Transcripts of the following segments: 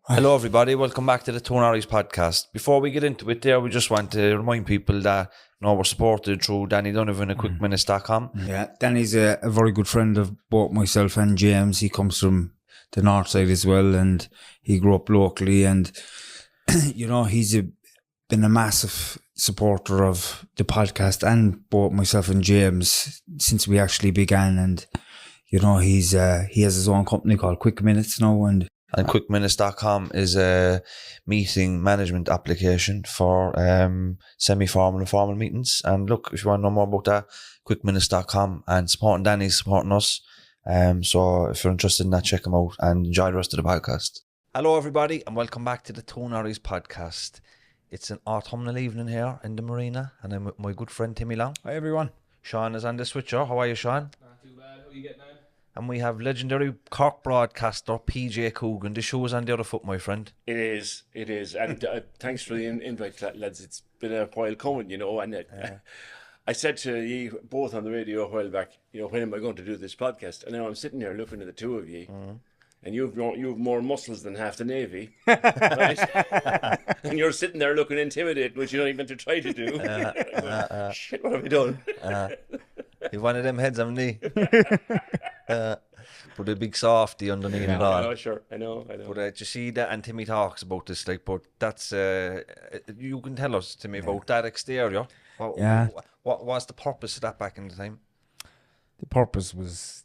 Hello everybody, welcome back to the Norries podcast. Before we get into it there, we just want to remind people that we're supported through Danny Donovan at quickminutes.com. Yeah, Danny's a very good friend of both myself and James. He comes from the north side as well, and he grew up locally, and he's been a massive supporter of the podcast and both myself and James since we actually began. And he has his own company called Quick Minutes now, and quickminutes.com is a meeting management application for semi-formal and formal meetings. And look, if you want to know more about that, quickminutes.com, and supporting Danny's supporting us. So if you're interested in that, check them out and enjoy the rest of the podcast. Hello everybody and welcome back to the Norries podcast. It's an autumnal evening here in the marina and I'm with my good friend Timmy Long. hi everyone. Sean is on the switcher. How are you, Sean? Not too bad. How are you getting on? And we have legendary Cork broadcaster PJ Coogan. The show is on the other foot, my friend. It is. And thanks for the invite, lads. It's been a while coming, and I said to you both on the radio a while back, when am I going to do this podcast? And now I'm sitting here looking at the two of you, and you've more muscles than half the Navy, right? And you're sitting there looking intimidating, which you don't even have to try to do. Shit, what have I done? You've one of them heads, haven't you? Put a big softy underneath it all. No, sure. I know. But you see that, and Timmy talks about this, but that's, you can tell us, Timmy, about that exterior. What was the purpose of that back in the time? The purpose was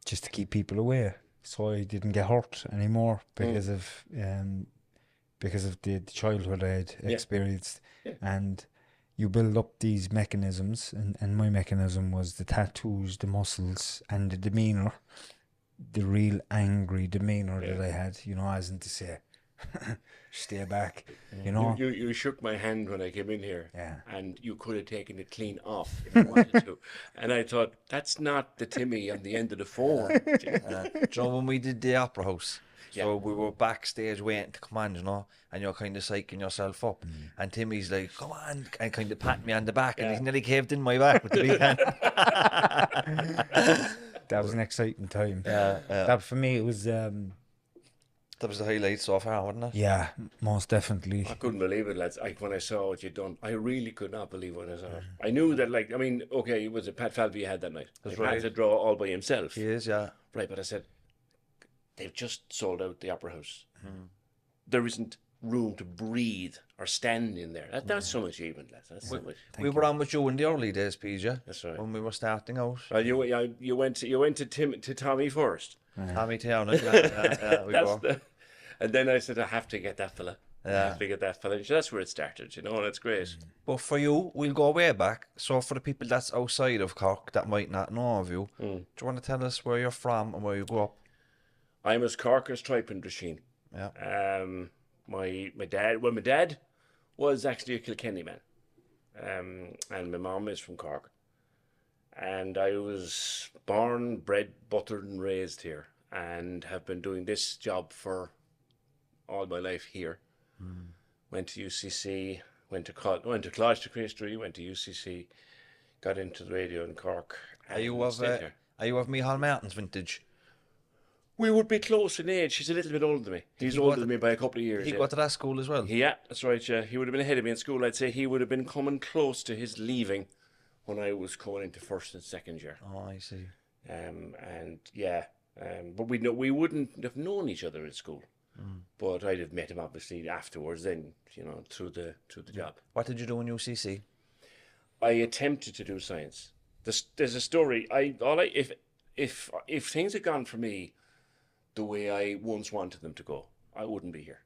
just to keep people away, so I didn't get hurt anymore because of the childhood I had experienced. Yeah. And you build up these mechanisms, and my mechanism was the tattoos, the muscles, and the demeanour, the real angry demeanour that I had, as in to say, stay back, You shook my hand when I came in here, and you could have taken it clean off if you wanted to. And I thought, that's not the Timmy on the end of the phone. When we did the Opera House, so we were backstage waiting to come on, and you're kind of psyching yourself up. And Timmy's like, come on, and kind of pat me on the back, and he's nearly caved in my back with the big hand. That was an exciting time. That That for me, it was... that was the highlight so far, wasn't it? Yeah, most definitely. I couldn't believe it, lads. When I saw what you'd done, I really could not believe what I saw. I knew that, it was a Pat Falvey had that night. That's Pat had to draw all by himself. He is, yeah. Right, but I said, they've just sold out the Opera House. There isn't room to breathe or stand in there. That's some achievement, lads. That's so much. We were on with you in the early days, PJ. That's right. When we were starting out. Well, you went to Tommy first. Tommy Town, we were. And then I said, I have to get that fella. I have to get that fella. So that's where it started, and it's great. But for you, we'll go way back. So for the people that's outside of Cork that might not know of you, do you want to tell us where you're from and where you grew up? I'm as Cork as Tripe and Drisheen. Yeah. My dad was actually a Kilkenny man. And my mom is from Cork. And I was born, bred, buttered and raised here, and have been doing this job for all my life here. Went to UCC, went to College to Christy, went to UCC, got into the radio in Cork. Are you of Michal Martin's vintage? We would be close in age. He's a little bit older than me. He's older than me by a couple of years. He got to that school as well? Yeah, that's right. Yeah. He would have been ahead of me in school. I'd say he would have been coming close to his leaving when I was coming into first and second year. Oh, I see. But we wouldn't have known each other at school. But I'd have met him obviously afterwards. Then through the job. What did you do in UCC? I attempted to do science. There's a story. If things had gone for me the way I once wanted them to go, I wouldn't be here.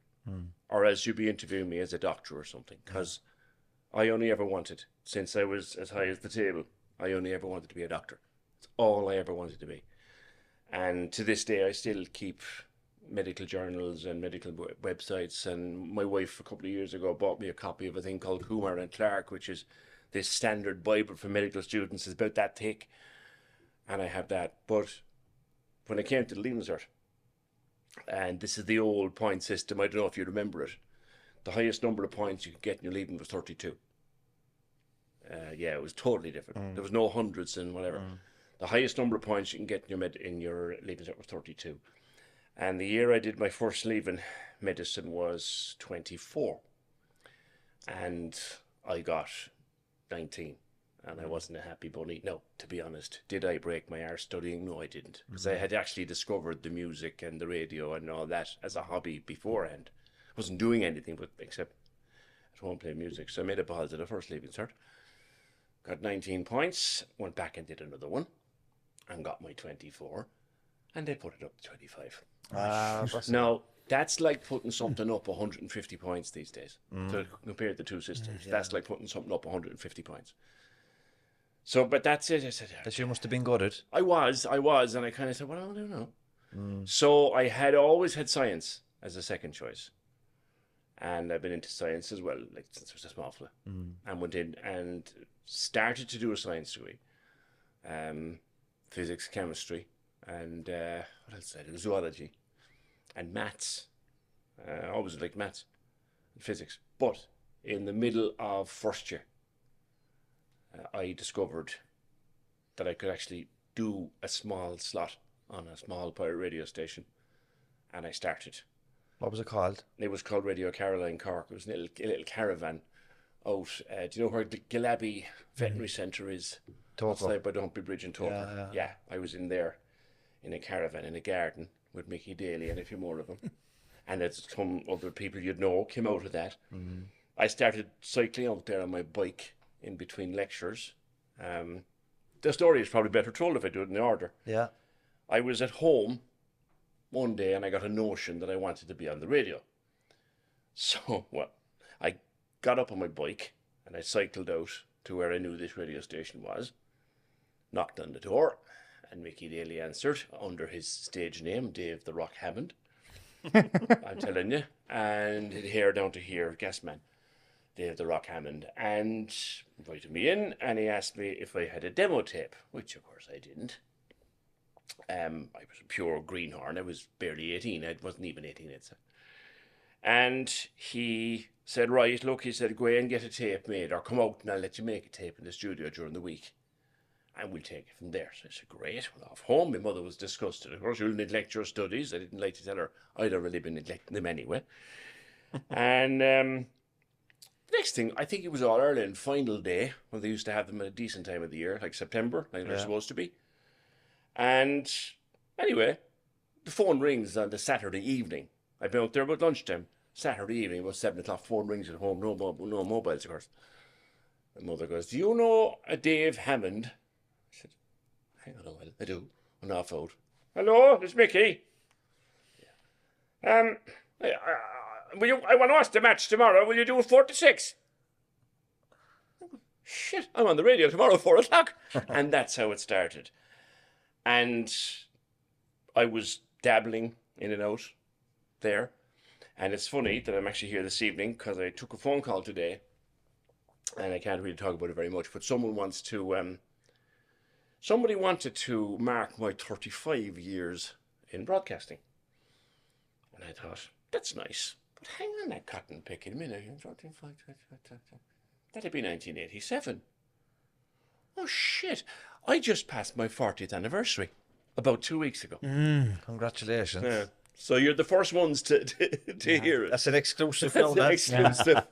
Or else you'd be interviewing me as a doctor or something. Because I only ever wanted, since I was as high as the table, I only ever wanted to be a doctor. It's all I ever wanted to be. And to this day, I still keep medical journals and medical websites. And my wife, a couple of years ago, bought me a copy of a thing called Kumar and Clark, which is this standard Bible for medical students. It's about that thick. And I have that. But when I came to the Leaving Cert, and this is the old point system, I don't know if you remember it, the highest number of points you could get in your leaving was 32. It was totally different. There was no hundreds and whatever. The highest number of points you can get in your leaving cert was 32. And the year I did my first leaving medicine was 24. And I got 19. And I wasn't a happy bunny. No, to be honest. Did I break my arse studying? No, I didn't. Because I had actually discovered the music and the radio and all that as a hobby beforehand. I wasn't doing anything but except at home playing music. So I made a ball to the first leaving cert. Got 19 points. Went back and did another one. And got my 24. And they put it up to 25. Now, that's like putting something up 150 points these days. To compare the two systems. That's like putting something up 150 points. So, but that's it. I said, That you must have been good at. I was, and I kind of said, well, I don't know. So I had always had science as a second choice. And I've been into science as well, like since I was a small fella. And went in and started to do a science degree. Physics, chemistry, and what else did I do? Zoology. And maths. I always liked maths and physics. But in the middle of first year, I discovered that I could actually do a small slot on a small pirate radio station. And I started. What was it called? It was called Radio Caroline Cork. It was a little caravan out. Do you know where the Gillaby Veterinary Centre is? Outside by Dumpy Bridge in Topper. Yeah, I was in there in a caravan in a garden with Mickey Daly and a few more of them. And it's some other people you'd know came out of that. I started cycling out there on my bike in between lectures. The story is probably better told if I do it in the order. Yeah. I was at home one day and I got a notion that I wanted to be on the radio. So, well, I got up on my bike and I cycled out to where I knew this radio station was, knocked on the door, and Mickey Daly answered under his stage name, Dave the Rock Hammond. I'm telling you. And hair down to here, gas man. Dave the Rock Hammond, and invited me in, and he asked me if I had a demo tape, which of course I didn't. I was a pure greenhorn. I was barely 18. I wasn't even 18 yet. And he said, right, look, he said, go and get a tape made, or come out and I'll let you make a tape in the studio during the week. And we'll take it from there. So I said, great. Well, off home, my mother was disgusted. Of course, you'll neglect your studies. I didn't like to tell her I'd already been neglecting them anyway. And next thing, I think it was All Ireland final day, when they used to have them at a decent time of the year, like September, like they're supposed to be. And anyway, the phone rings on the Saturday evening. I've been out there about lunchtime. Saturday evening, about 7 o'clock, phone rings at home, no mobiles, of course. My mother goes, do you know a Dave Hammond? I said, hang on a while, I do. I'm off out. Hello, it's Mickey. Yeah. I want to watch the match tomorrow. Will you do it 4 to 6? Shit, I'm on the radio tomorrow, 4 o'clock. And that's how it started. And I was dabbling in and out there. And it's funny that I'm actually here this evening because I took a phone call today. And I can't really talk about it very much. But someone wants to... somebody wanted to mark my 35 years in broadcasting. And I thought, that's nice. But hang on that cotton picking a minute. That'd be 1987. Oh, shit. I just passed my 40th anniversary about 2 weeks ago. Congratulations. Yeah. So you're the first ones to hear it. That's an exclusive. That's an exclusive.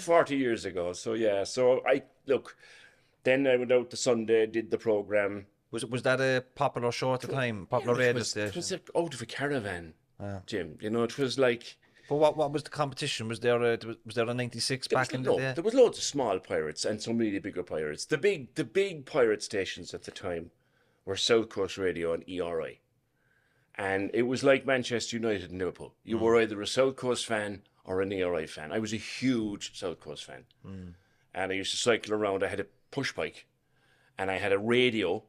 40 years ago. So, yeah. So, then I went out to Sunday, did the programme. Was that a popular show at the time? Popular radio station? It was out of a caravan, Jim. You know, it was like... But what was the competition? Was there a 96 back in the day? There was loads of small pirates and some really bigger pirates. The big pirate stations at the time were South Coast Radio and ERI. And it was like Manchester United and Liverpool. You were either a South Coast fan or an ERI fan. I was a huge South Coast fan. And I used to cycle around. I had a push bike and I had a radio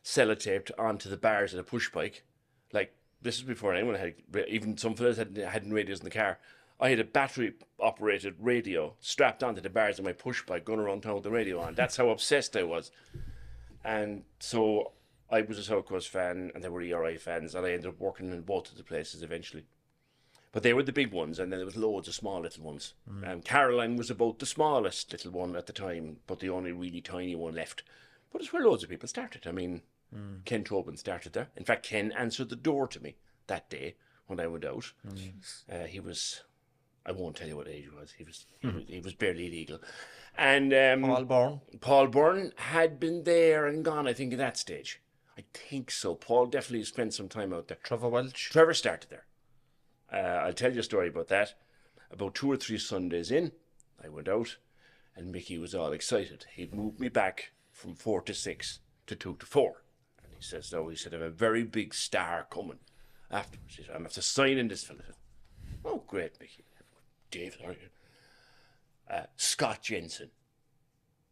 sellotaped onto the bars of the push bike. Like, this is before anyone had, even some fellas hadn't radios in the car. I had a battery-operated radio strapped onto the bars of my push bike, going around town with the radio on. That's how obsessed I was. And so I was a South Coast fan, and they were ERI fans, and I ended up working in both of the places eventually. But they were the big ones, and then there was loads of small little ones. Caroline was about the smallest little one at the time, but the only really tiny one left. But it's where loads of people started. I mean, Ken Tobin started there. In fact, Ken answered the door to me that day when I went out. He was, I won't tell you what age he was. He was barely legal. And Paul Byrne had been there and gone, I think, at that stage. I think so. Paul definitely spent some time out there. Trevor started there. I'll tell you a story about that. About 2 or 3 Sundays in, I went out, and Mickey was all excited. He'd moved me back from 4 to 6 to 2 to 4. And he says, I have a very big star coming afterwards. He said, I'm going to have to sign in this fella. Oh, great, Mickey. Dave, are you? Scott Jensen.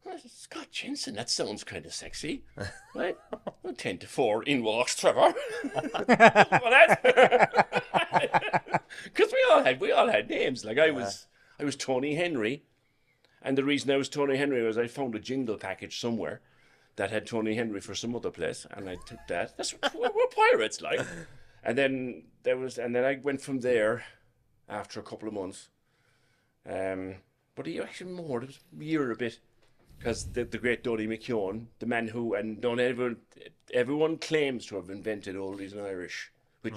I said, Scott Jensen, that sounds kind of sexy. Right? 10 to 4, in walks Trevor. Because we all had names. Like I was Tony Henry. And the reason I was Tony Henry was I found a jingle package somewhere that had Tony Henry for some other place, and I took that. We're pirates, like. And then I went from there after a couple of months. But he actually more. It was a year a bit, because the great Donny McKeown, the man who, and everyone claims to have invented oldies in Irish, which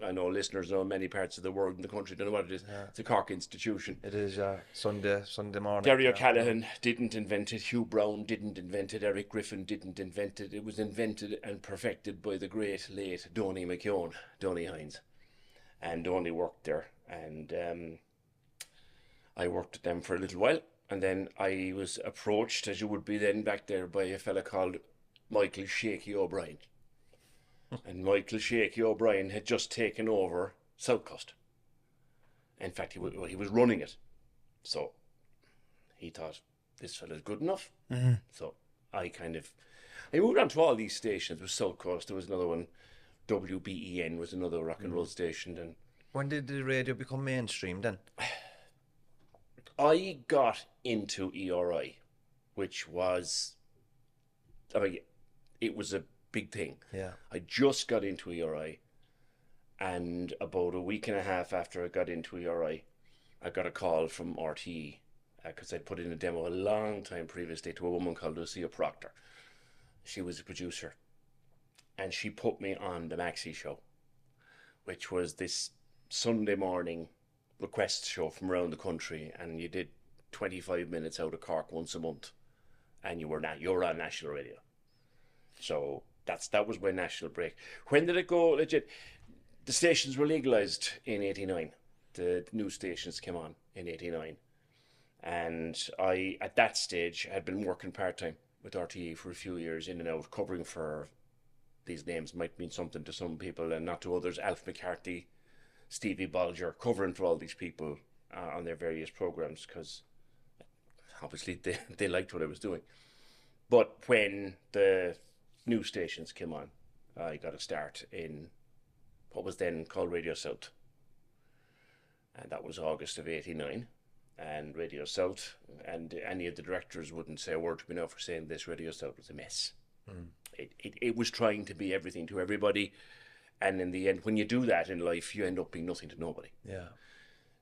I know listeners know in many parts of the world and the country don't know what it is. It's a Cork institution. It is, Sunday morning. Derry O'Callaghan didn't invent it. Hugh Brown didn't invent it. Eric Griffin didn't invent it. It was invented and perfected by the great late Donny McKeown, Donny Hines. And Donny worked there. And I worked with them for a little while. And then I was approached, as you would be then back there, by a fella called Michael Shaky O'Brien. And Michael Shaky O'Brien had just taken over South Coast. In fact, he was running it. So he thought, this fella's good enough. Mm-hmm. So I moved on to all these stations. There was South Coast, there was another one. WBEN was another rock and roll station. And when did the radio become mainstream then? I got into ERI, which was, it was a big thing. Yeah. I just got into ERI, and about a week and a half after I got into ERI, I got a call from RTE, because I'd put in a demo a long time previously to a woman called Lucia Proctor. She was a producer, and she put me on the Maxi Show, which was this Sunday morning request show from around the country, and you did 25 minutes out of Cork once a month, and you were on national radio. So that was my national break. When did it go legit? The stations were legalised in 89. The new stations came on in 89. And I, at that stage, had been working part-time with RTE for a few years, in and out, covering for, these names might mean something to some people and not to others, Alf McCarthy, Stevie Bolger, covering for all these people on their various programs, because obviously they liked what I was doing. But when the new stations came on, I got a start in what was then called Radio South, and that was August of 89. And Radio South, and any of the directors wouldn't say a word to me now for saying this, Radio South was a mess. It was trying to be everything to everybody, and in the end, when you do that in life, you end up being nothing to nobody. Yeah.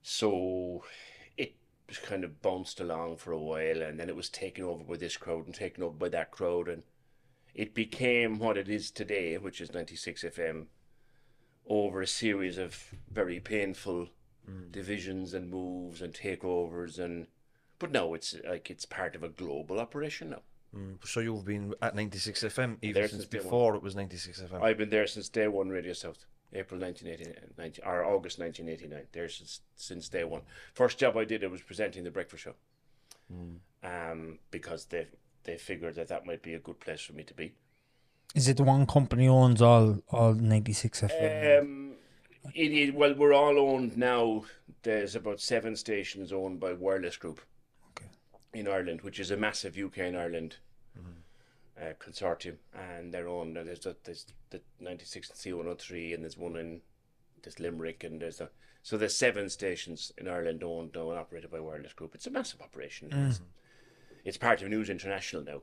So it was kind of bounced along for a while, and then it was taken over by this crowd and taken over by that crowd, and it became what it is today, which is 96 FM, over a series of very painful divisions and moves and takeovers, but now it's part of a global operation now. So you've been at 96 FM even since before it was 96 FM? I've been there since day one, Radio South, April 1989, or August 1989. There since day one. First job I did, I was presenting the breakfast show, because they figured that might be a good place for me to be. Is it the one company owns all 96 FM? Well, we're all owned now. There's about 7 stations owned by Wireless Group in Ireland, which is a massive UK and Ireland consortium, and they're owned. There's the 96 and C103, and there's one in Limerick, and there's 7 stations in Ireland owned and operated by Wireless Group. It's a massive operation. It's part of News International now,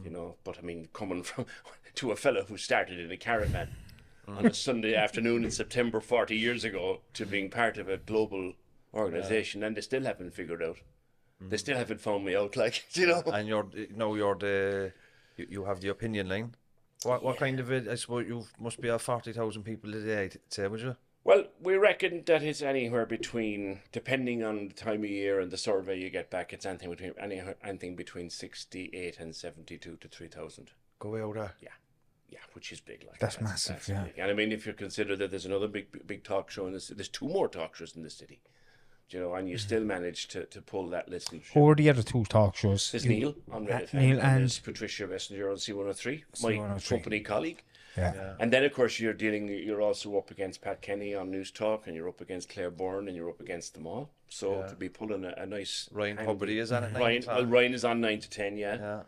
you know. But I mean, coming from to a fellow who started in a caravan on a Sunday afternoon in September 40 years ago to being part of a global organisation, and they still haven't figured out. They still haven't found me out, like, you know. And you have the opinion line. What kind of it? I suppose you must be at 40,000 people a day, I'd say, would you? Well, we reckon that it's anywhere between, depending on the time of year and the survey you get back, it's anything between 68 and 72 to 3,000. Go out there. Yeah, which is big. Like That's massive, yeah. big. And I mean, if you consider that there's another big talk show in this, there's 2 more talk shows in the city, you know, and you still manage to pull that listenership. Who are the other 2 talk shows? There's Neil on Red FM, Neil and and there's Patricia Messenger on C103, my C103. company colleague. Yeah. And then, of course, you're also up against Pat Kenny on News Talk, and you're up against Claire Byrne, and you're up against them all. So to be pulling a nice... Ryan probably is on at 9 Ryan, o'clock. well, Ryan is on 9 to 10, yeah. Yeah.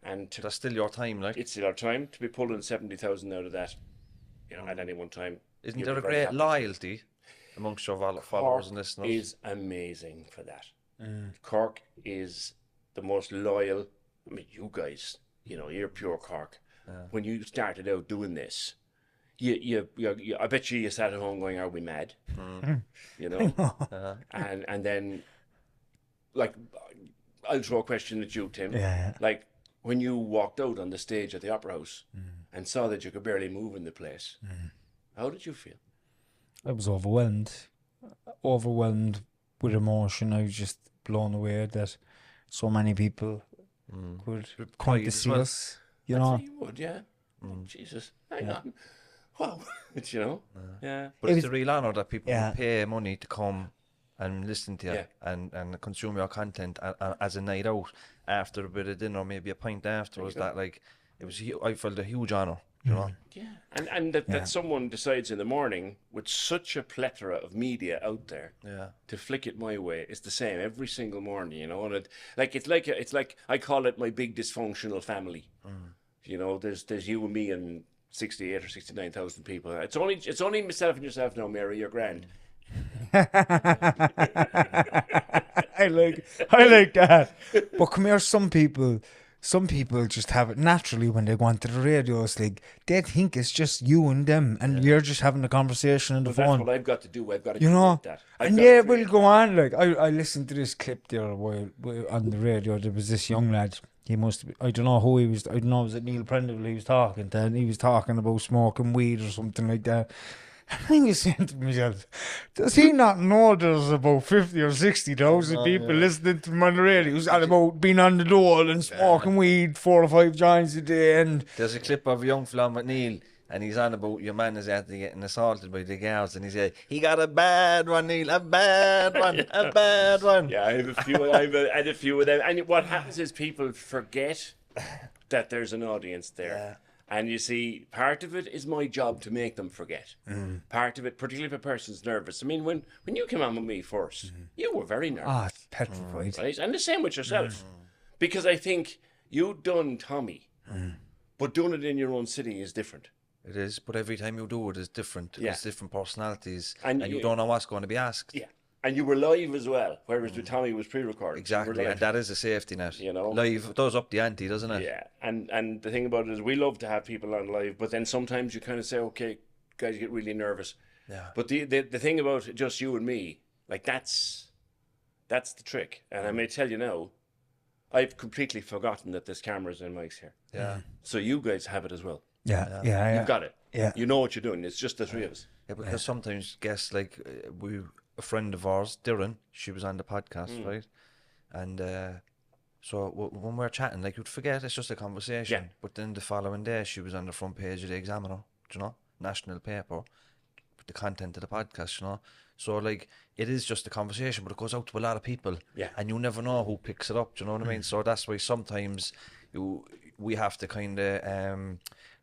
And That's still your time, like. it's still our time to be pulling 70,000 out of that, you know, at any one time. Isn't You'd there be a very great happy. loyalty amongst your followers and listeners? Is amazing for that. Cork is the most loyal. I mean, you guys, you know, you're pure Cork. When you started out doing this, you I bet you sat at home going, "Are we mad?" You know, and then, like, I'll throw a question at you, Tim. Yeah. Like, when you walked out on the stage at the Opera House and saw that you could barely move in the place, how did you feel? I was overwhelmed with emotion. I was just blown away that so many people could come pride to as see well. us. You I'd know, say you would, yeah. Oh, Jesus, hang on. Wow, you know, yeah. But it's a real honour that people Yeah. would pay money to come and listen to you Yeah. and consume your content as a night out after a bit of dinner, maybe a pint afterwards. That, like, it was, I felt a huge honour, you know. Yeah, and that someone decides in the morning with such a plethora of media out there to flick it my way. It's the same every single morning, you know. And it's like I call it my big dysfunctional family. You know, there's you and me and 68 or 69,000 people. It's only myself and yourself now, Mary. You're grand. I like that. But come here, some people just have it naturally when they go onto the radio. It's like they think it's just you and them, and you're just having a conversation on the But that's phone. what I've got to do. I've got to You know, create that. and yeah, we'll go on. Like I listened to this clip there while on the radio. There was this young lad. He must be, I don't know who he was. I don't know, was it Neil Prendeville he was talking to? And he was talking about smoking weed or something like that. And I was saying to myself, does he not know there's about 50 or 60,000 people listening to him on the radio who's on about being on the dole and smoking weed 4 or 5 joints a day? And There's a clip of young Flam McNeil, and he's on about your man is after getting assaulted by the girls, and he said, he got a bad one, Neil, a bad one, a bad one. Yeah, I have a few. I had a few of them. And what happens is people forget that there's an audience there. And you see, part of it is my job to make them forget. Part of it, particularly if a person's nervous. I mean, when you came on with me first, you were very nervous. it's petrified. Right? And the same with yourself. Because I think you done Tommy, but doing it in your own city is different. It is, but every time you do it, it's different. Yeah. It's different personalities, And and you you- don't know what's going to be asked. Yeah. And you were live as well, whereas with Tommy it was pre-recorded. Exactly, You were and that is a safety net. You know? Live does up the ante, doesn't it? Yeah, and the thing about it is we love to have people on live, but then sometimes you kind of say, okay, guys get really nervous. Yeah. But the thing about just you and me, like that's the trick. And I may tell you now, I've completely forgotten that there's cameras and mics here. Yeah. So you guys have it as well. Yeah. You've got it. Yeah. You know what you're doing. It's just the 3 of us. Yeah, because sometimes guests, like a friend of ours, Darren, she was on the podcast, right? And so when we're chatting, like, you'd forget it's just a conversation. Yeah. But then the following day, she was on the front page of the Examiner, you know, national paper, with the content of the podcast, you know. So, like, it is just a conversation, but it goes out to a lot of people. Yeah. And you never know who picks it up, do you know what I mean? So that's why sometimes we have to kind of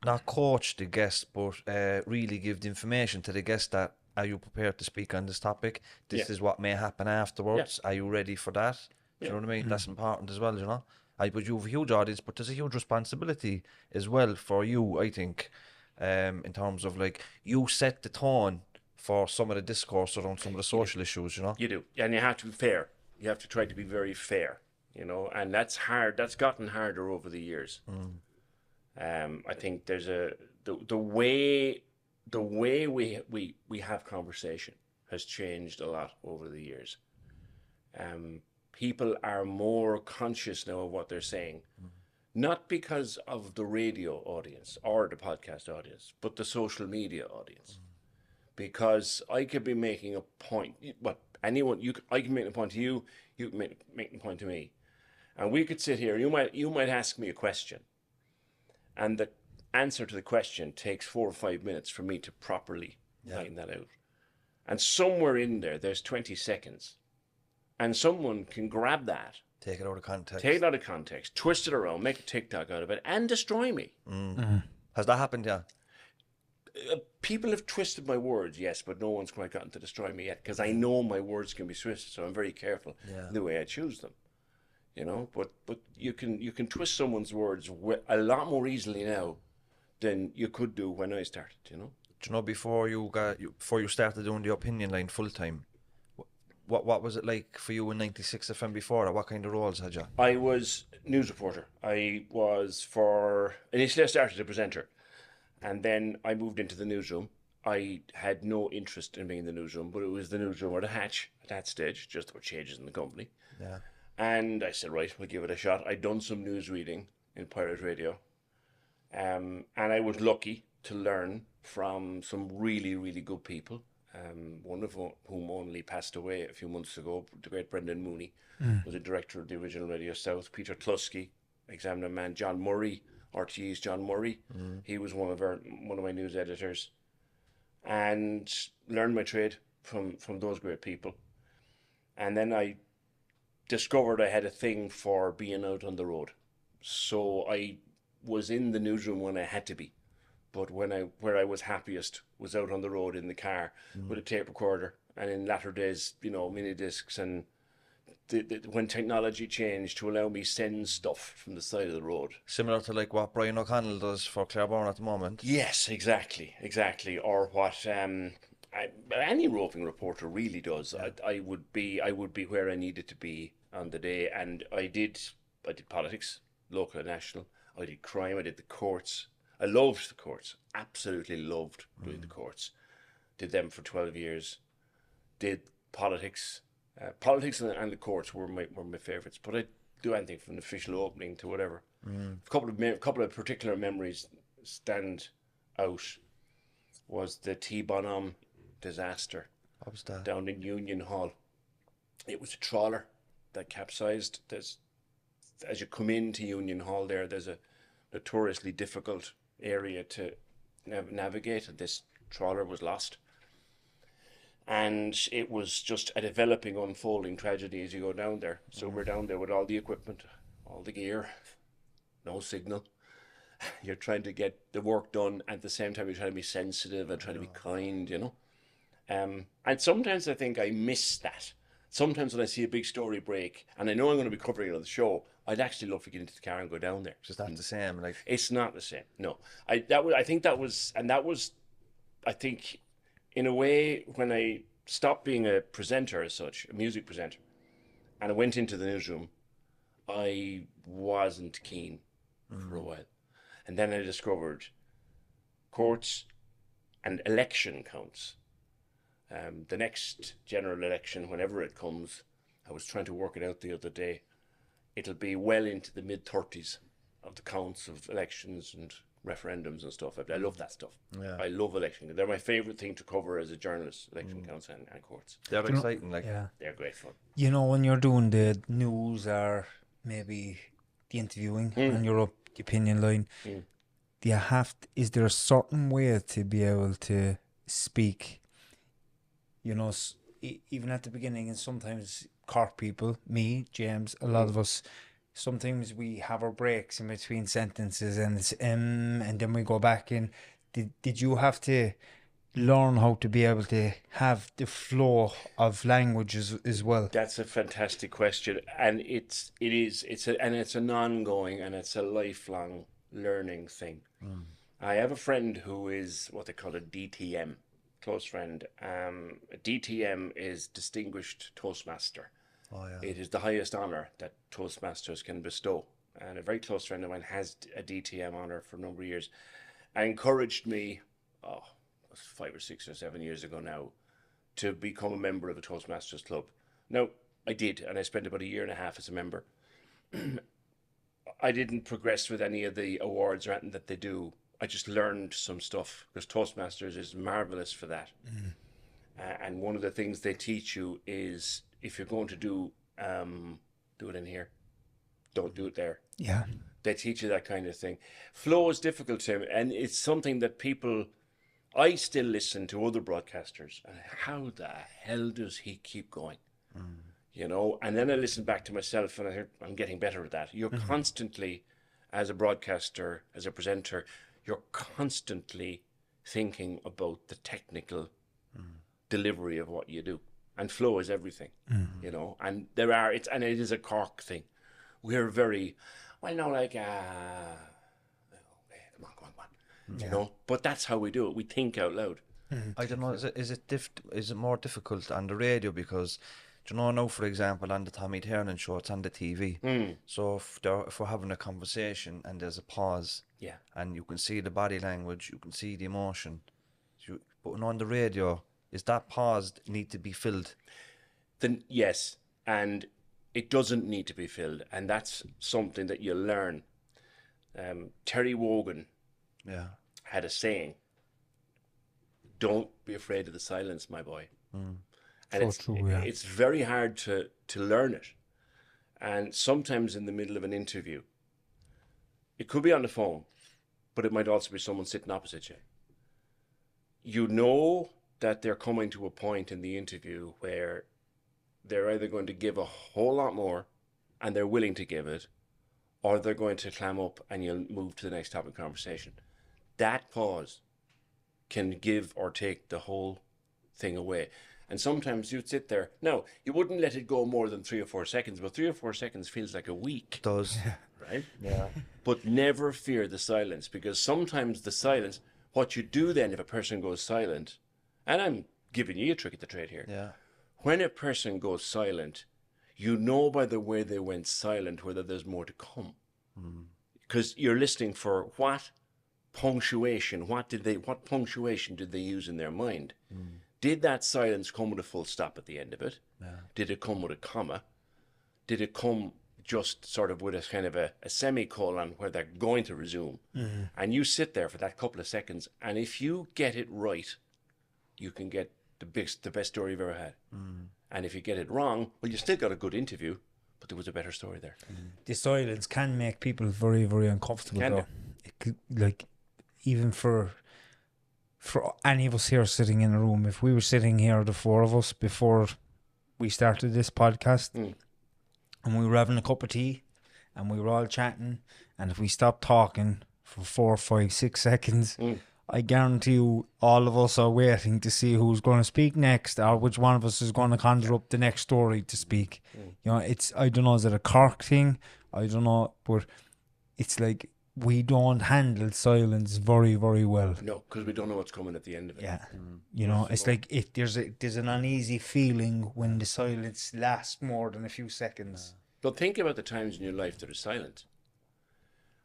not coach the guest, but really give the information to the guest that, are you prepared to speak on this topic? This is what may happen afterwards. Are you ready for that? Do you know what I mean? That's important as well, you know. But you have a huge audience, but there's a huge responsibility as well for you, I think, in terms of, like, you set the tone for some of the discourse around some of the social issues, you know. You do. And you have to be fair. You have to try to be very fair, you know, and that's hard. That's gotten harder over the years. I think there's the way we have conversation has changed a lot over the years. People are more conscious now of what they're saying, not because of the radio audience or the podcast audience, but the social media audience. because I could be making a point. But anyone, I can make a point to you. You can make a point to me, and we could sit here. You might ask me a question, and the answer to the question takes 4 or 5 minutes for me to properly line that out. And somewhere in there, there's 20 seconds, and someone can grab that. Take it out of context. Take it out of context, twist it around, make a TikTok out of it, and destroy me. Has that happened, yeah? People have twisted my words, yes, but no one's quite gotten to destroy me yet, because I know my words can be twisted, so I'm very careful the way I choose them. But you can twist someone's words a lot more easily now than you could do when I started. Do you know, before you started doing the opinion line full time, what was it like for you in 96 FM before that? What kind of roles had you? I was news reporter. Initially I started as a presenter, and then I moved into the newsroom. I had no interest in being in the newsroom, but it was the newsroom or the hatch at that stage, just about changes in the company. Yeah. And I said, right, we'll give it a shot. I'd done some news reading in pirate radio, and I was lucky to learn from some really, really good people. One of whom only passed away a few months ago, the great Brendan Mooney, was a director of the original Radio South. Peter Tlusky, Examiner Man. John Murray, RTE's John Murray. He was one of my news editors, and learned my trade from those great people. And then I discovered I had a thing for being out on the road, so I was in the newsroom when I had to be. But where I was happiest was out on the road in the car with a tape recorder, and in latter days, mini discs, and when technology changed to allow me send stuff from the side of the road. Similar to like what Brian O'Connell does for Clareborn at the moment. Yes, exactly. Or what any roving reporter really does. Yeah. I would be where I needed to be on the day, and I did politics, local and national. I did crime. I did the courts. I loved the courts, absolutely loved doing the courts. Did them for 12 years. Did politics. Politics and the courts were my favourites, but I'd do anything from the official opening to whatever. A couple of particular memories stand out. Was the T-Bonhomme disaster. What was that? Down in Union Hall. It was a trawler that capsized. As you come into Union Hall there's a notoriously difficult area to navigate, and this trawler was lost, and it was just a developing, unfolding tragedy as you go down there. So we're down there with all the equipment, all the gear, no signal. You're trying to get the work done at the same time. You're trying to be sensitive and trying to be kind, and sometimes I think I miss that. Sometimes when I see a big story break and I know I'm going to be covering it on the show, I'd actually love to get into the car and go down there. It's not the same. It's not the same. No, I think in a way, when I stopped being a presenter as such, a music presenter, and I went into the newsroom, I wasn't keen for a while. And then I discovered courts and election counts. The next general election, whenever it comes, I was trying to work it out the other day. It'll be well into the mid-30s of the counts of elections and referendums and stuff. I love that stuff. Yeah. I love election. They're my favourite thing to cover as a journalist, election counts and courts. They're exciting. They're great fun. When you're doing the news or maybe the interviewing and you're up the opinion line, is there a certain way to be able to speak? Even at the beginning, and sometimes Cork people, me, James, a lot of us, sometimes we have our breaks in between sentences, and it's and then we go back in. Did you have to learn how to be able to have the flow of language as well? That's a fantastic question, and it's an ongoing and it's a lifelong learning thing. I have a friend who is what they call a DTM. Close friend. A DTM is Distinguished Toastmaster. Oh, yeah. It is the highest honour that Toastmasters can bestow. And a very close friend of mine has a DTM honour for a number of years. And encouraged me, 5 or 6 or 7 years ago now, to become a member of a Toastmasters club. Now, I did, and I spent about 1.5 years as a member. I didn't progress with any of the awards or anything that they do I just learned some stuff because Toastmasters is marvelous for that. And one of the things they teach you is if you're going to do it in here, don't do it there. Yeah. They teach you that kind of thing. Flow is difficult to me, and it's something that I still listen to other broadcasters, and how the hell does he keep going? You know, and then I listen back to myself, and I'm getting better at that. You're constantly, as a broadcaster, as a presenter, you're constantly thinking about the technical delivery of what you do, and flow is everything. You know, and it is a Cork thing. We're very well, no, like come on, you know. But that's how we do it. We think out loud. I don't know. Is it more difficult on the radio because, do you know, now for example on the Tommy Tiernan show, it's on the TV. So if we're having a conversation and there's a pause, Yeah. and you can see the body language, you can see the emotion. But on the radio, is that pause need to be filled? Then yes, and it doesn't need to be filled, and that's something that you learn. Terry Wogan had a saying: "Don't be afraid of the silence, my boy." And So true, yeah. it's very hard to learn it. And sometimes in the middle of an interview, it could be on the phone, but it might also be someone sitting opposite you. You know that they're coming to a point in the interview where they're either going to give a whole lot more and they're willing to give it, or they're going to clam up and you'll move to the next topic of conversation. That pause can give or take the whole thing away. And sometimes you'd sit there. Now, you wouldn't let it go more than 3 or 4 seconds, but 3 or 4 seconds feels like a week. It does. Right? Yeah. But never fear the silence, because sometimes the silence, what you do then if a person goes silent, and I'm giving you a trick of the trade here. Yeah. When a person goes silent, you know by the way they went silent whether there's more to come. Because you're listening for what punctuation, what punctuation did they use in their mind? Did that silence come with a full stop at the end of it? Did it come with a comma? Did it come just sort of with a kind of a semicolon where they're going to resume? And you sit there for that couple of seconds, and if you get it right, you can get the best story you've ever had. And if you get it wrong, well, you still got a good interview, but there was a better story there. The silence can make people very, very uncomfortable, Can though. It could, like, even for any of us here sitting in a room, if we were sitting here, the four of us, before we started this podcast, and we were having a cup of tea, and we were all chatting, and if we stopped talking for 4, 5, 6 seconds, I guarantee you all of us are waiting to see who's going to speak next, or which one of us is going to conjure up the next story to speak. You know, it's, I don't know, is it a Cork thing? I don't know, but it's like we don't handle silence very, very well. No, because we don't know what's coming at the end of it. Yeah. You know, it's like if there's an uneasy feeling when the silence lasts more than a few seconds. But think about the times in your life that are silent.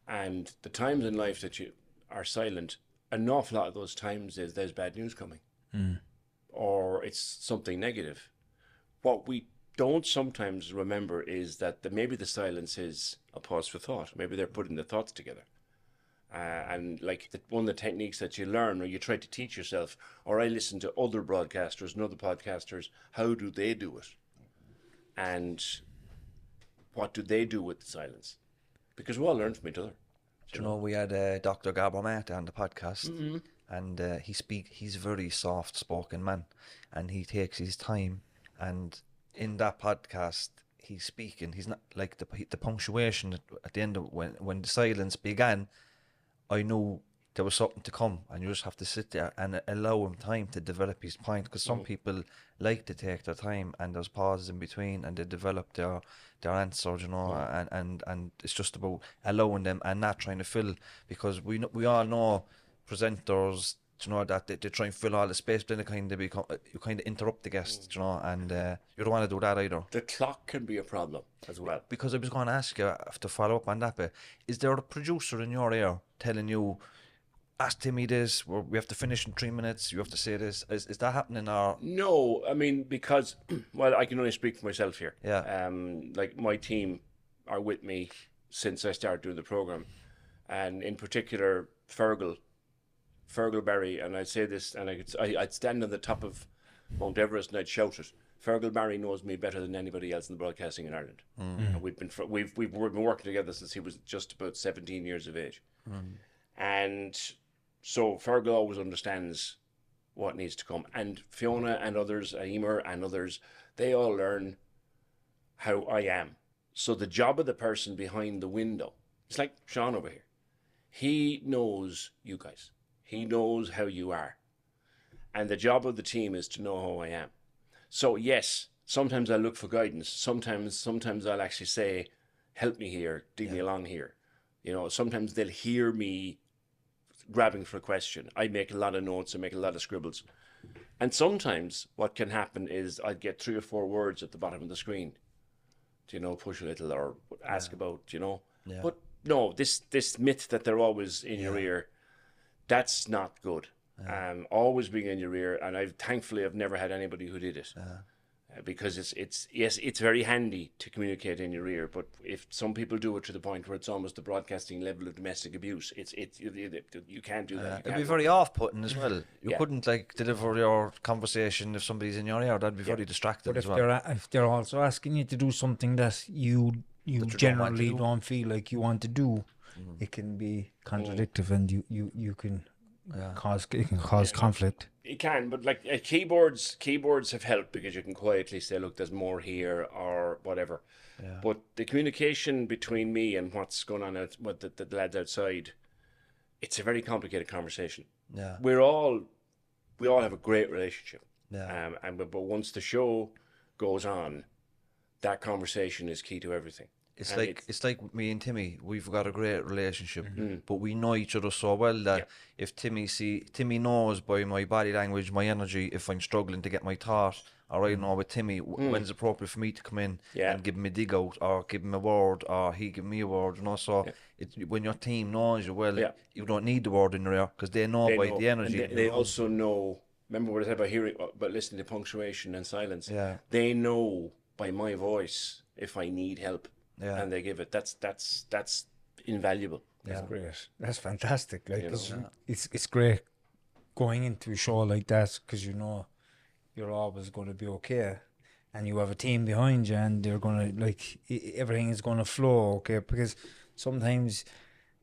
And the times in life that you are silent, an awful lot of those times is there's bad news coming. Or it's something negative. What we don't sometimes remember is that maybe the silence is a pause for thought. Maybe they're putting the thoughts together. And like one of the techniques that you learn or you try to teach yourself, or I listen to other broadcasters and other podcasters, how do they do it? And what do they do with the silence? Because we all learn from each other. Do you know, we had Dr. Gabor Mate on the podcast, and he's a very soft-spoken man, and he takes his time, and in that podcast, he's speaking. He's not like the punctuation at the end of when the silence began. I knew there was something to come, and you just have to sit there and allow him time to develop his point. Because some people like to take their time, and there's pauses in between, and they develop their answer, you know. And it's just about allowing them and not trying to fill, because we all know presenters, you know, that they try and fill all the space, but then you kind of interrupt the guest, you know, and you don't want to do that either. The clock can be a problem as well. Because I was going to ask you to follow up on that bit. Is there a producer in your ear telling you, ask Timmy this, we have to finish in 3 minutes, you have to say this? Is that happening? Or No, I mean, because, well, I can only speak for myself here. Yeah. Like my team are with me since I started doing the program. And in particular, Fergal Barry, and I'd say this, and I'd stand on the top of Mount Everest and I'd shout it. Fergal Barry knows me better than anybody else in the broadcasting in Ireland. And we've been working together since he was just about 17 years of age. And so Fergal always understands what needs to come. And Fiona and others, Emer and others, they all learn how I am. So the job of the person behind the window, it's like Sean over here. He knows you guys. He knows how you are. And the job of the team is to know how I am. So yes, sometimes I look for guidance. Sometimes I'll actually say, help me here, dig me along here. You know, sometimes they'll hear me grabbing for a question. I make a lot of notes, I make a lot of scribbles. And sometimes what can happen is I'd get 3 or 4 words at the bottom of the screen. You know, push a little or ask about, you know. Yeah. But no, this myth that they're always in your ear, that's not good. Always being in your ear, and thankfully I've never had anybody who did it. Because it's very handy to communicate in your ear, but if some people do it to the point where it's almost the broadcasting level of domestic abuse, you can't do that. It'd be very off-putting as well. You couldn't like deliver your conversation if somebody's in your ear. That'd be very distracting But as if well. if they're also asking you to do something that you generally don't feel like you want to do, it can be contradictory, and you can cause conflict. It can, but like keyboards have helped because you can quietly say, look, there's more here or whatever. But the communication between me and what's going on with the lads outside, it's a very complicated conversation. We all have a great relationship. But once the show goes on, that conversation is key to everything. It's like me and Timmy. We've got a great relationship, but we know each other so well that if Timmy knows by my body language, my energy, if I'm struggling to get my thought, or I know with Timmy when's appropriate for me to come in and give him a dig out, or give him a word, or he give me a word. You know, so when your team knows you well, you don't need the word in your ear because they know the energy. And they also know. Remember what I said about hearing, about listening to punctuation and silence. They know by my voice if I need help. And they give it. That's invaluable. That's great. That's fantastic. Like it's great going into a show like that because you know you're always going to be okay, and you have a team behind you, and they're going to everything is going to flow okay. Because sometimes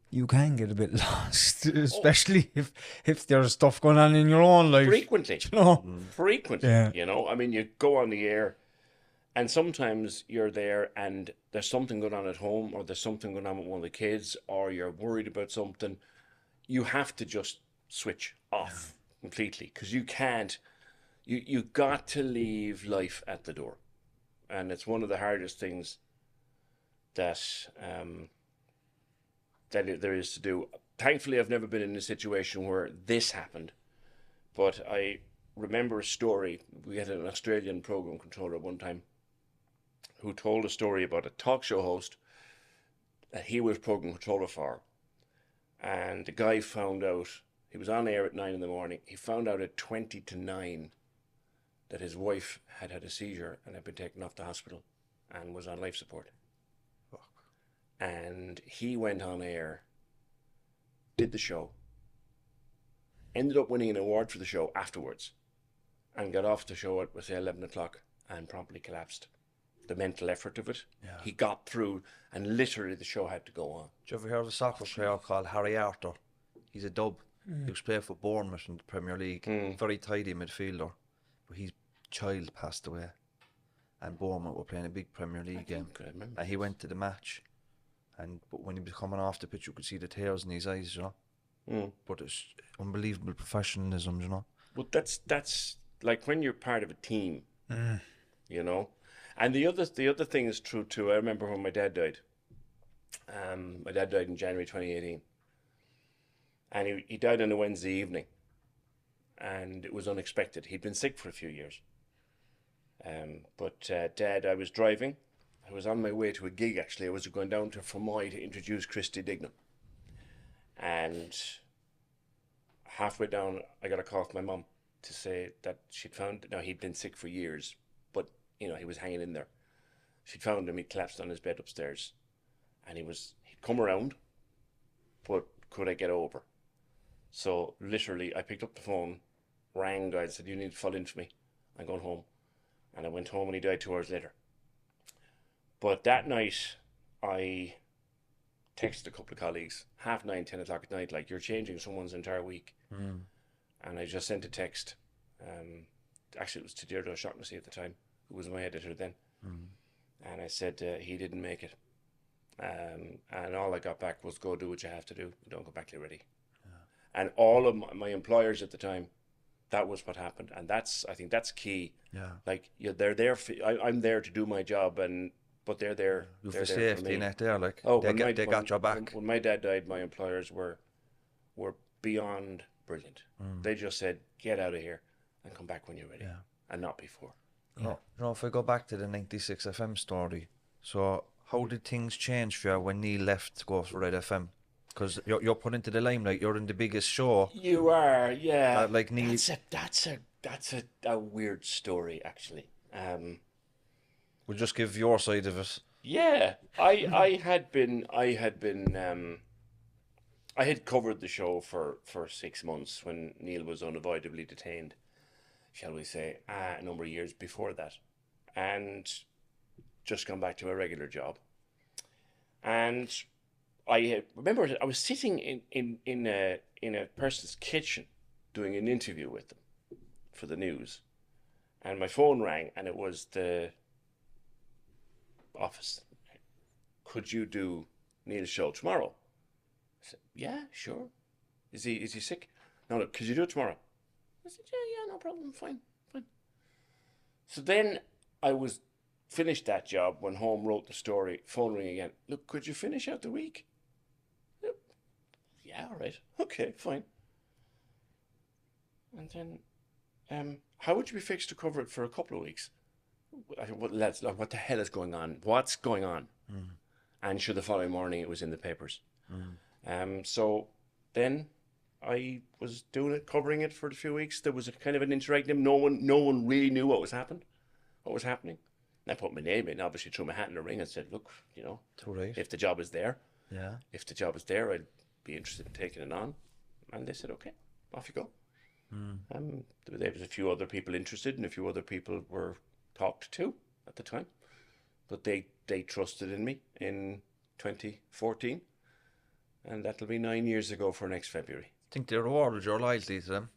you can get a bit lost, especially if there's stuff going on in your own life. Frequently, you know. Frequently, you know. I mean, you go on the air. And sometimes you're there and there's something going on at home, or there's something going on with one of the kids, or you're worried about something. You have to just switch off completely because you can't. You got to leave life at the door. And it's one of the hardest things that there is to do. Thankfully, I've never been in a situation where this happened. But I remember a story. We had an Australian program controller at one time who told a story about a talk show host that he was program controller for. And the guy found out, he was on air at 9 a.m. He found out at 20 to 9 that his wife had had a seizure and had been taken off to hospital and was on life support. And he went on air, did the show, ended up winning an award for the show afterwards, and got off the show at, say, 11 o'clock and promptly collapsed. The mental effort of it. He got through, and literally the show had to go on. Did you ever hear of a soccer player called Harry Arthur? He's a dub. He was playing for Bournemouth in the Premier League. Very tidy midfielder. But his child passed away. And Bournemouth were playing a big Premier League game. And he went to the match. But when he was coming off the pitch, you could see the tears in his eyes, you know. But it's unbelievable professionalism, you know. But that's like when you're part of a team, you know. And the other thing is true too. I remember when my dad died. My dad died in January 2018. And he died on a Wednesday evening. And it was unexpected. He'd been sick for a few years. But Dad, I was driving. I was on my way to a gig, actually. I was going down to Fermoy to introduce Christy Dignam. And halfway down, I got a call from my mum to say that she'd found, now he'd been sick for years, but, you know, he was hanging in there. She'd found him, he'd collapsed on his bed upstairs. And he'd come around, but could I get over? So literally, I picked up the phone, rang guy, and said, "You need to fall in for me. I'm going home." And I went home, and he died 2 hours later. But that night, I texted a couple of colleagues, 9:30, 10 o'clock at night, like, "You're changing someone's entire week." And I just sent a text. Actually, it was to Deirdre O'Shaughnessy at the time, who was my editor then. And I said, he didn't make it. And all I got back was, "Go do what you have to do. Don't go back till you're ready." And all of my employers at the time, that was what happened. And I think that's key. Yeah. Like, they're there for, I'm there to do my job, but they're there. You've they're the there for safety me. net there, like, Oh, they got your back. When my dad died, my employers were beyond brilliant. They just said, "Get out of here and come back when you're ready," and not before. If I go back to the 96 FM story, so how did things change for you when Neil left to go for Red FM? Because you're put into the limelight, you're in the biggest show. You are, yeah. Like Neil. That's a weird story, actually. We'll just give your side of it. Yeah, I had covered the show for 6 months when Neil was unavoidably detained, shall we say, a number of years before that, and just gone back to my regular job. And I remember I was sitting in a person's kitchen doing an interview with them for the news, and my phone rang, and it was the office. "Could you do Neil's show tomorrow?" I said, "Yeah, sure." Is he sick?" "No, could you do it tomorrow?" I said, yeah, no problem, fine. So then I was finished that job, went home, wrote the story, phone ring again. "Look, could you finish out the week?" "Yep." "Yeah, all right. Okay, fine." And then, "How would you be fixed to cover it for a couple of weeks?" I said, "What the hell is going on? What's going on?" And sure, the following morning it was in the papers. So then I was doing it, covering it for a few weeks. There was a kind of an interregnum. No one really knew what was happening. And I put my name in, obviously threw my hat in the ring and said, "Look, Too right. if the job is there, Yeah. I'd be interested in taking it on." And they said, "Okay, off you go." There was a few other people interested, and a few other people were talked to at the time, but they trusted in me in 2014, and that'll be 9 years ago for next February. I think they rewarded your loyalty to them.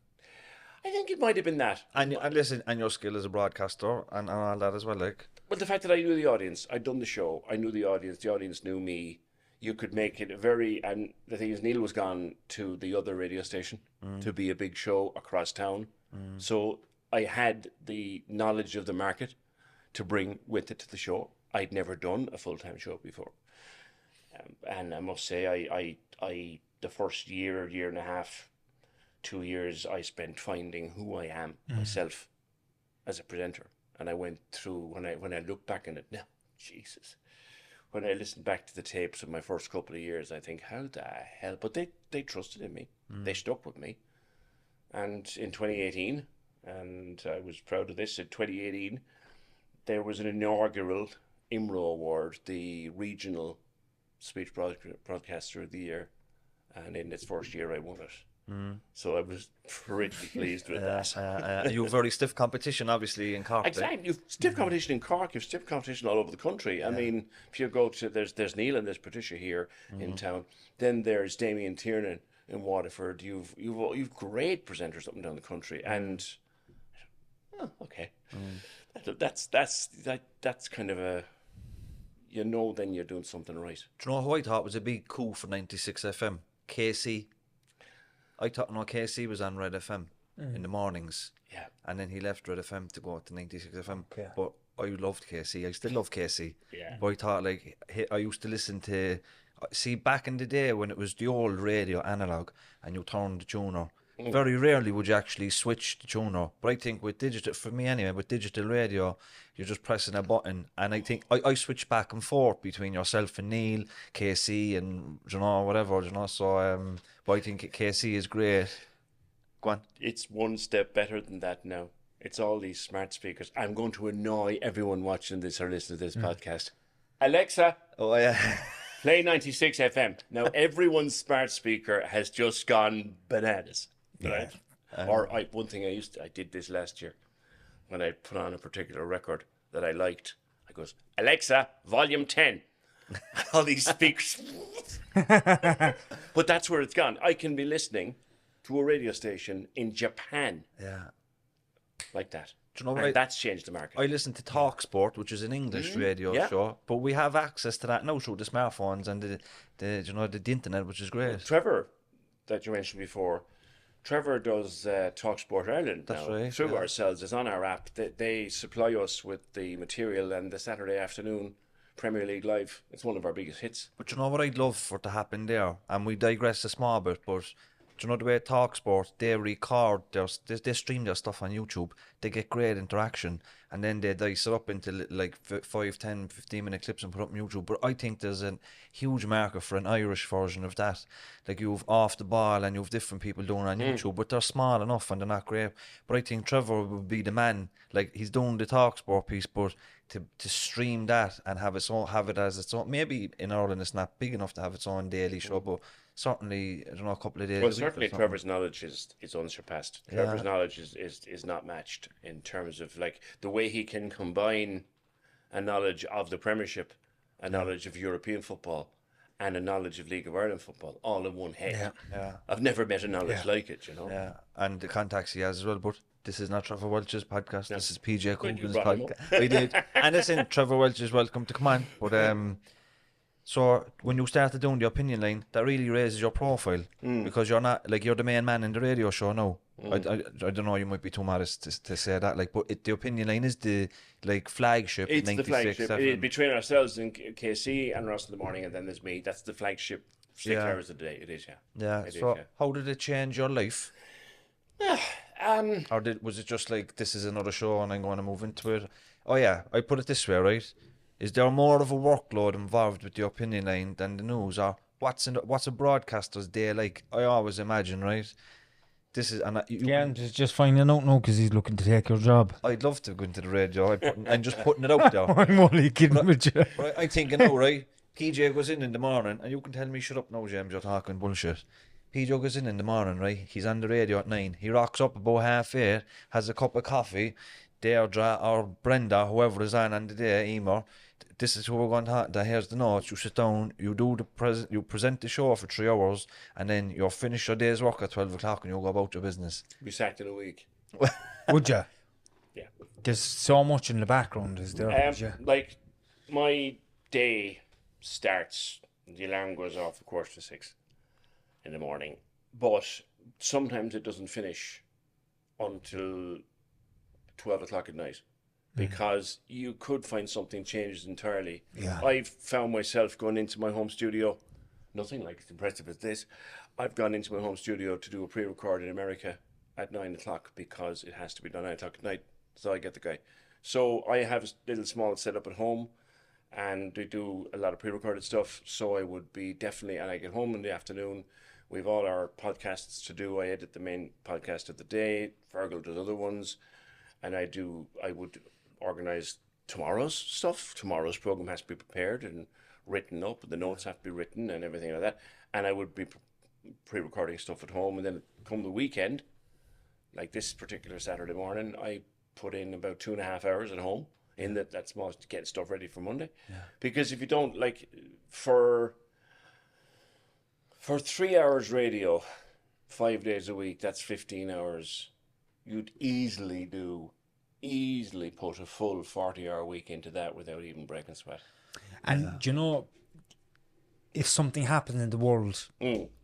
I think it might have been that. And listen, and your skill as a broadcaster and all that as well, like. But the fact that I knew the audience, I'd done the show, I knew the audience knew me. You could make it and the thing is, Neil was gone to the other radio station to be a big show across town. So I had the knowledge of the market to bring with it to the show. I'd never done a full-time show before. And I must say, I the first year and a half, 2 years, I spent finding who I am myself as a presenter. And I went through, when I look back on it now, Jesus, when I listened back to the tapes of my first couple of years, I think, how the hell? But they trusted in me. They stuck with me. And in 2018, and I was proud of this, in 2018, there was an inaugural IMRO award, the regional speech broadcaster of the year. And in its first year, I won it. So I was pretty pleased with that. You have very stiff competition, obviously, in Cork. Exactly. You've stiff competition in Cork. You've stiff competition all over the country. I mean, if you go to there's Neil and there's Patricia here in town. Then there's Damien Tiernan in Waterford. You've great presenters up and down the country. And okay, that's kind of a then you're doing something right. Do you know who I thought was a big coup for 96 FM? KC. I thought KC was on Red FM in the mornings. Yeah. And then he left Red FM to go to 96 FM. Yeah. But I loved KC. I still love KC. Yeah. But I thought, I used to listen to... See, back in the day when it was the old radio analogue and you turned the tuner, very rarely would you actually switch the tuner. But I think with digital, for me anyway, with digital radio, you're just pressing a button. And I think I switch back and forth between yourself and Neil, KC and, whatever, So, but I think KC is great. Go on. It's one step better than that now. It's all these smart speakers. I'm going to annoy everyone watching this or listening to this podcast. Alexa, Oh, yeah. Play 96 FM. Now everyone's smart speaker has just gone bananas. Right? One thing I did this last year when I put on a particular record that I liked. I goes, Alexa, volume 10. All these speakers. But that's where it's gone. I can be listening to a radio station in Japan. Yeah. Like that. Do you know what And that's changed the market. I listen to Talk Sport, which is an English radio show, but we have access to that now through the smartphones and the internet, which is great. Trevor, that you mentioned before, Trevor does Talk Sport Ireland That's now. right, Through yeah. ourselves. It's on our app. They supply us with the material, and the Saturday afternoon Premier League Live. It's one of our biggest hits. But you know what I'd love for to happen there, and we digress a small bit, but do you know the way Talk Sport, they record they stream their stuff on YouTube, they get great interaction, and then they dice it up into like 5, 10, 15 minute clips and put up on YouTube. But I think there's a huge market for an Irish version of that. Like you've Off the Ball and you've different people doing it on YouTube, but they're small enough and they're not great. But I think Trevor would be the man. Like he's doing the Talk Sport piece, but to stream that and have it as its own. Maybe in Ireland it's not big enough to have its own daily show, but certainly, I don't know, a couple of days. Well, certainly Trevor's knowledge is unsurpassed. Yeah. Trevor's knowledge is not matched in terms of like the way he can combine a knowledge of the Premiership, a knowledge of European football, and a knowledge of League of Ireland football all in one head. Yeah. I've never met a knowledge like it, you know. Yeah, and the contacts he has as well. But this is not Trevor Welch's podcast. This is PJ Coogan's brought him podcast. We did, and listen, Trevor Welch is welcome to come on. But so when you started doing the opinion line, that really raises your profile because you're not like you're the main man in the radio show now. I don't know. You might be too modest to say that. Like, but the opinion line is the like flagship. It's the 96 flagship. FM. It is between ourselves and KC and Ross in the morning, and then there's me. That's the flagship 6 hours a day. It is, yeah. Yeah. It So is, yeah. how did it change your life? Or was it just like this is another show and I'm going to move into it? Oh yeah, I put it this way, right? Is there more of a workload involved with the opinion line than the news, or what's a broadcaster's day like? I always imagine, right? This is I'm just finding out now because he's looking to take your job. I'd love to go into the radio. I'm just putting it out there. I'm only kidding with you. Right, I'm thinking now, right? PJ goes in the morning, and you can tell me, shut up now, James, you're talking bullshit. PJ goes in the morning, right? He's on the radio at 9. He rocks up about 7:30, has a cup of coffee. Deirdre or Brenda, whoever is on the day, Emer, this is who we're going to have. Here's the notes. You sit down, you do you present the show for 3 hours, and then you'll finish your day's work at 12 o'clock and you'll go about your business. Be sacked in a week. Would you? Yeah. There's so much in the background, is there? Would you? Like my day starts. The alarm goes off at 6:15 in the morning, but sometimes it doesn't finish until 12 o'clock at night because you could find something changed entirely. Yeah. I've found myself going into my home studio, nothing like as impressive as this. I've gone into my home studio to do a pre-record in America at 9 o'clock because it has to be done 9 o'clock at night, so I get the guy. So I have a little small setup at home and we do a lot of pre-recorded stuff, so I would be definitely, and I get home in the afternoon, we've all our podcasts to do. I edit the main podcast of the day, Fergal does other ones, and I would organise tomorrow's stuff. Tomorrow's programme has to be prepared and written up, and the notes have to be written and everything like that. And I would be pre-recording stuff at home, and then come the weekend, like this particular Saturday morning, I put in about 2.5 hours at home in that's most getting stuff ready for Monday. Yeah. Because if you don't, like, for 3 hours radio, 5 days a week, that's 15 hours. You'd easily put a full 40-hour week into that without even breaking sweat. And do you know, if something happens in the world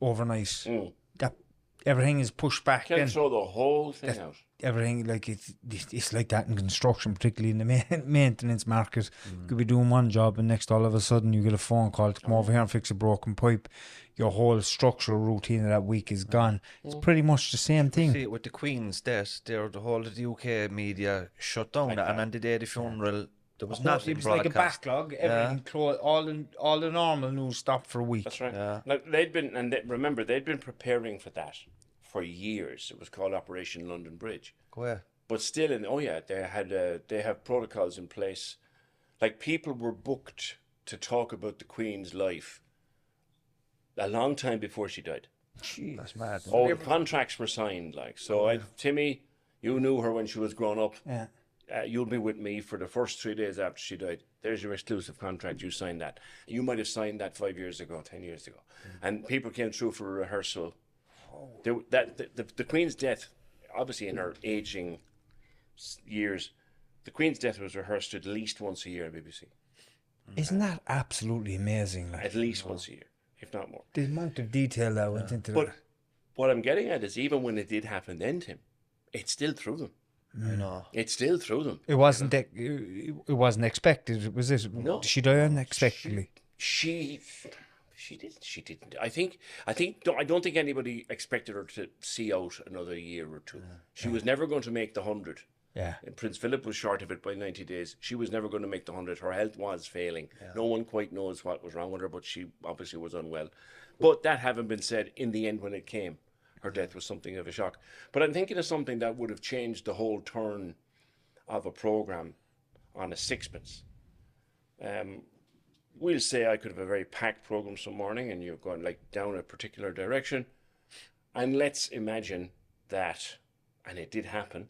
overnight, that everything is pushed back. Can't throw the whole thing out. Everything, like it's like that in construction, particularly in the maintenance market. You could be doing one job and next all of a sudden you get a phone call to come over here and fix a broken pipe. Your whole structural routine of that week is gone. It's pretty much the same thing. See, with the Queen's death, the whole of the UK media shut down, like and on the day of the funnel, there was nothing. It was like a backlog. Everything closed. All the normal news stopped for a week. That's right. Yeah. Like remember they'd been preparing for that for years. It was called Operation London Bridge. Go ahead. But still, they have protocols in place. Like, people were booked to talk about the Queen's life a long time before she died. That's mad. Oh, the contracts were signed, like. So Timmy, you knew her when she was growing up. Yeah. You'll be with me for the first 3 days after she died. There's your exclusive contract. You signed that. You might have signed that 5 years ago, 10 years ago. And people came through for a rehearsal. The Queen's death, obviously in her aging years, the Queen's death was rehearsed at least once a year on BBC. Isn't that absolutely amazing? Like, At least once a year, if not more. the amount of detail that went into But that. what I'm getting at is even when it did happen then, Tim, it's still through them. I know. It's still through them. It wasn't it wasn't expected, was it? No. Did she die unexpectedly? She didn't. I don't think anybody expected her to see out another year or two. She was never going to make the 100. Yeah. And Prince Philip was short of it by 90 days. She was never going to make the 100. Her health was failing. No one quite knows what was wrong with her, but she obviously was unwell. But that having been said, in the end when it came, her death was something of a shock. But I'm thinking of something that would have changed the whole turn of a programme on a sixpence. We'll say I could have a very packed programme some morning and you're going like down a particular direction. And let's imagine that, and it did happen.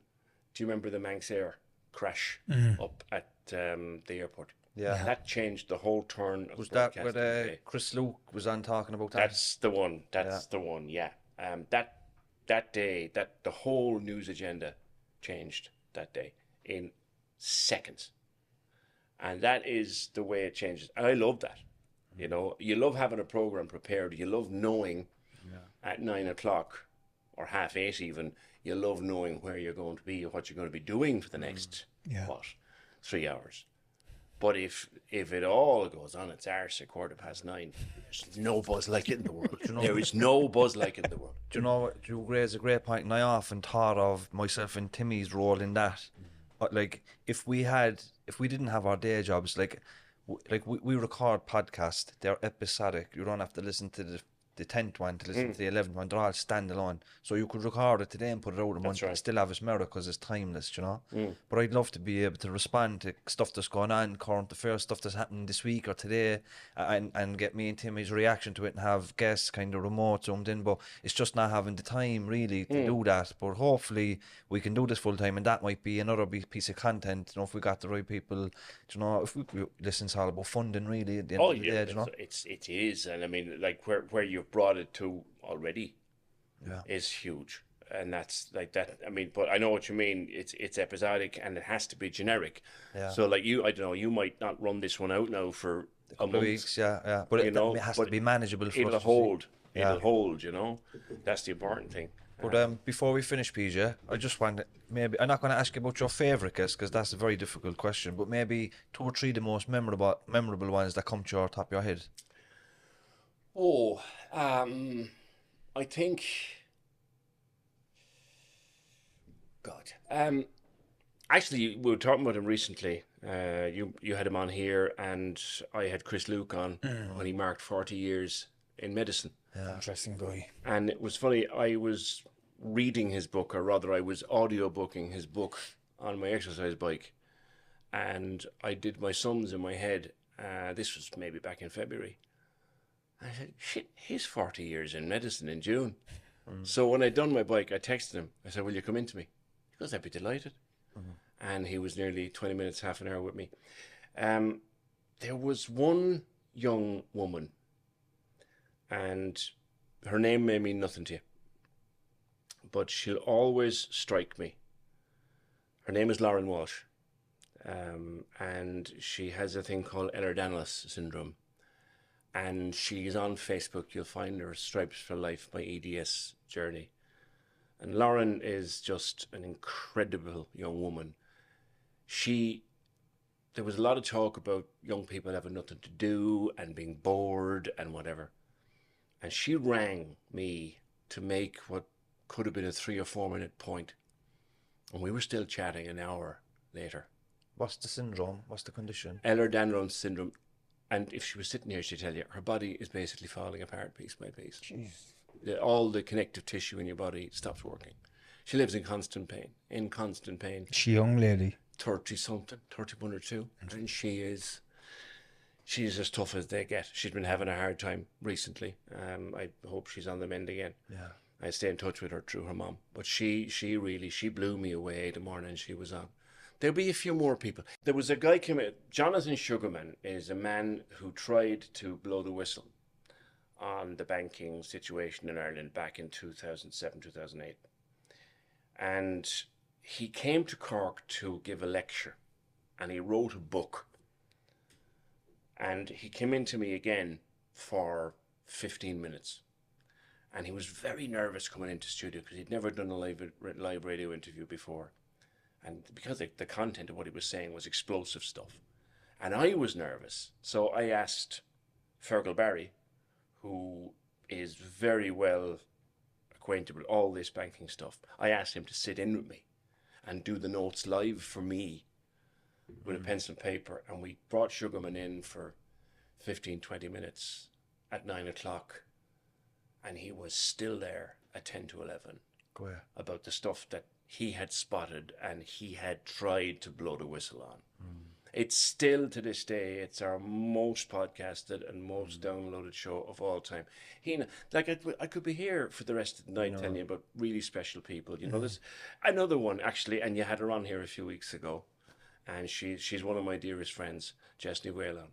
Do you remember the Manx Air crash up at the airport? Yeah. That changed the whole turn of Was that broadcasting where today. Chris Luke was on talking about that? That's the one. That's the one. Yeah. That day, the whole news agenda changed that day in seconds, and that is the way it changes. And I love that. You know, you love having a program prepared. You love knowing at 9 o'clock or 8:30 even. You love knowing where you're going to be or what you're going to be doing for the next 3 hours. But if it all goes on its arse at 9:15, there's no buzz like it in the world. There is no buzz like it in the world. Do you know what? You raise a great point, and I often thought of myself and Timmy's role in that. But like, if we didn't have our day jobs, like we record podcasts, they're episodic. You don't have to listen to the 10th one to listen to the 11th one. They're all standalone. So you could record it today and put it out a month and still have its merit because it's timeless, you know? But I'd love to be able to respond to stuff that's going on, current affairs, stuff that's happening this week or today, and get me and Timmy's reaction to it and have guests kind of remote zoomed in. But it's just not having the time really to do that. But hopefully we can do this full time, and that might be another big piece of content, you know, if we got the right people. You know, if we listen, it's all about funding really at the end of the day, you know? It is. And I mean, like where you've brought it to already is huge. And that's like that. I mean, but I know what you mean. It's episodic and it has to be generic. Yeah. So like I don't know, you might not run this one out now for a couple of weeks, but it has to be manageable for us. It'll hold. It'll hold, you know. That's the important thing. But before we finish, PJ, I just want maybe, I'm not going to ask you about your favourite guest because that's a very difficult question, but maybe 2 or 3 the most memorable ones that come to your top of your head. Oh, I think, God, actually, we were talking about him recently. You had him on here, and I had Chris Luke on when he marked 40 years in medicine. Yeah. Interesting guy. And it was funny, I was reading his book, or rather I was audiobooking his book on my exercise bike. And I did my sums in my head. This was maybe back in February. I said, shit, he's 40 years in medicine in June. So when I'd done my bike, I texted him. I said, will you come in to me? He goes, I'd be delighted. And he was nearly 20 minutes, half an hour with me. There was one young woman, and her name may mean nothing to you, but she'll always strike me. Her name is Lauren Walsh, and she has a thing called Ehlers-Danlos syndrome, and she's on Facebook. You'll find her Stripes for Life, my EDS journey. And Lauren is just an incredible young woman. There was a lot of talk about young people having nothing to do and being bored and whatever. And she rang me to make what could have been a 3 or 4 minute point. And we were still chatting an hour later. What's the syndrome? What's the condition? Ehlers-Danlos syndrome. And if she was sitting here, she'd tell you, her body is basically falling apart piece by piece. Jeez. All the connective tissue in your body stops working. She lives in constant pain. She young lady. 30 something, 31 or 2. And she is she's as tough as they get. She's been having a hard time recently. I hope she's on the mend again. Yeah. I stay in touch with her through her mom. But she blew me away the morning she was on. There'll be a few more people. There was a guy came in, Jonathan Sugarman is a man who tried to blow the whistle on the banking situation in Ireland back in 2007, 2008. And he came to Cork to give a lecture, and he wrote a book. And he came in to me again for 15 minutes. And he was very nervous coming into studio because he'd never done a live radio interview before. And because the content of what he was saying was explosive stuff. And I was nervous. So I asked Fergal Barry, who is very well acquainted with all this banking stuff. I asked him to sit in with me and do the notes live for me with a pencil and paper. And we brought Sugarman in for 15, 20 minutes at 9 o'clock. And he was still there at 10 to 11 about the stuff that he had spotted and he had tried to blow the whistle on. It's still to this day, it's our most podcasted and most downloaded show of all time. I could be here for the rest of the night telling you about really special people. You know, there's another one actually, and you had her on here a few weeks ago, and she's one of my dearest friends, Jesney Whalen.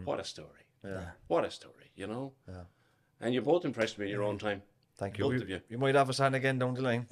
What a story! Yeah. What a story! You know. Yeah. And you both impressed me in your own time. Thank you. Both of you. You might have us on again down the line.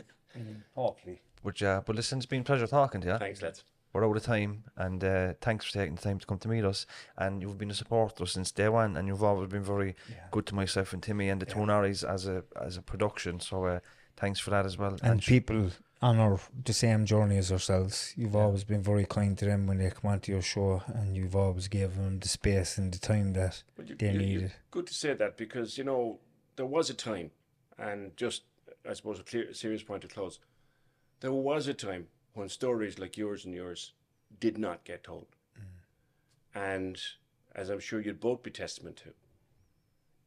Hopefully. But listen, it's been a pleasure talking to you. Thanks, lads. We're out of time, and thanks for taking the time to come to meet us. And you've been a supporter since day one, and you've always been very good to myself and Timmy and the two Norries as a production. So thanks for that as well. And people on the same journey as ourselves, you've always been very kind to them when they come onto your show, and you've always given them the space and the time that they needed. Good to say that, because, you know, there was a time, and just, I suppose, a serious point to close, there was a time when stories like yours and yours did not get told. And as I'm sure you'd both be testament to,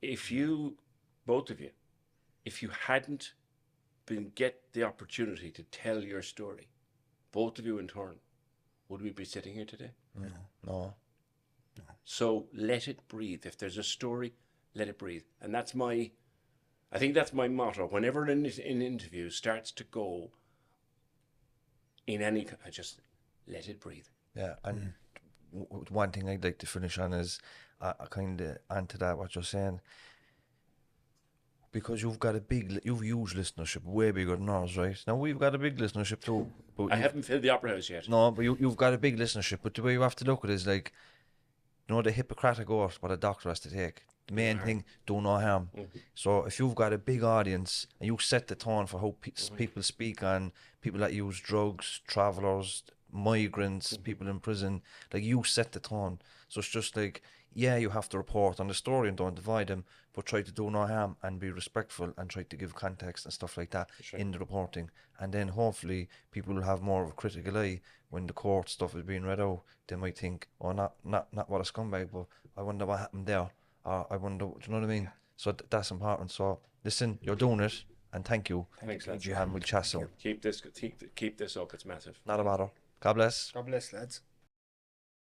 if you, both of you, if you hadn't get the opportunity to tell your story, both of you in turn, would we be sitting here today? No. So let it breathe. If there's a story, let it breathe. And I think that's my motto. Whenever an interview starts to go in any, I just let it breathe. Yeah, and one thing I'd like to finish on is I kind of add to that what you're saying, because you've huge listenership, way bigger than ours, right? Now we've got a big listenership too. But I haven't filled the Opera House yet. No, but you've got a big listenership. But the way you have to look at it is like, you know, the Hippocratic oath, what a doctor has to take. The main thing, do no harm. So if you've got a big audience and you set the tone for how people speak on people that use drugs, travellers, migrants, people in prison, like you set the tone. So it's just like, yeah, you have to report on the story and don't divide them, but try to do no harm and be respectful and try to give context and stuff like that in the reporting. And then hopefully people will have more of a critical eye when the court stuff is being read out. They might think, oh, not what a scumbag, but I wonder what happened there. I wonder, do you know what I mean? Yeah. So that's important. So listen, you're doing it, and thank you. Thanks, lads. And we'll chat soon. Keep this up. It's massive. Not a matter. God bless. God bless, lads.